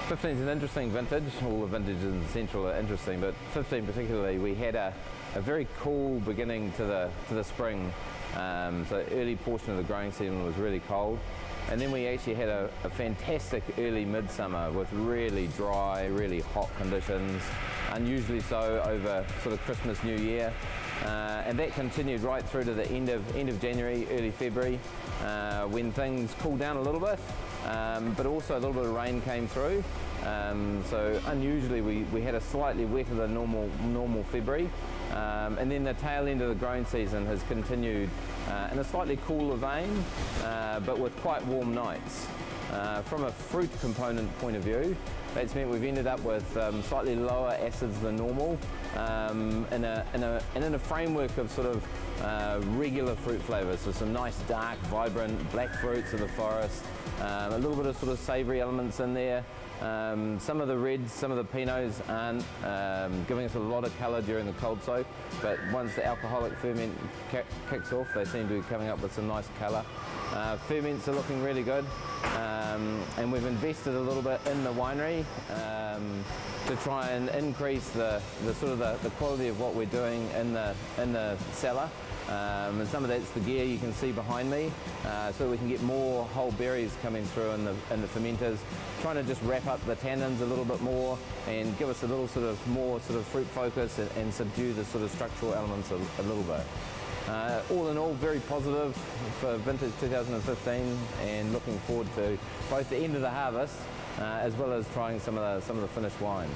15 is an interesting vintage. All the vintages in Central are interesting, but 15 particularly, we had a very cool beginning to the spring. So early portion of the growing season was really cold. And then we actually had a fantastic early midsummer with really dry, really hot conditions, unusually so over sort of Christmas, New Year. And that continued right through to the end of January, early February, when things cooled down a little bit, but also a little bit of rain came through. So unusually we had a slightly wetter than normal February. And then the tail end of the growing season has continued in a slightly cooler vein, but with quite warm nights. From a fruit component point of view, that's meant we've ended up with slightly lower acids than normal, and in a framework of sort of regular fruit flavours. So some nice dark, vibrant black fruits of the forest, a little bit of sort of savoury elements in there. Some of the reds, some of the pinots aren't giving us a lot of colour during the cold soak, but once the alcoholic ferment kicks off, they seem to be coming up with some nice colour. Ferments are looking really good, and we've invested a little bit in the winery to try and increase the quality of what we're doing in the cellar. And some of that's the gear you can see behind me, so that we can get more whole berries coming through in the fermenters, trying to just wrap up the tannins a little bit more and give us a little more fruit focus and subdue the sort of structural elements a little bit. All in all, very positive for vintage 2015, and looking forward to both the end of the harvest as well as trying some of the finished wines.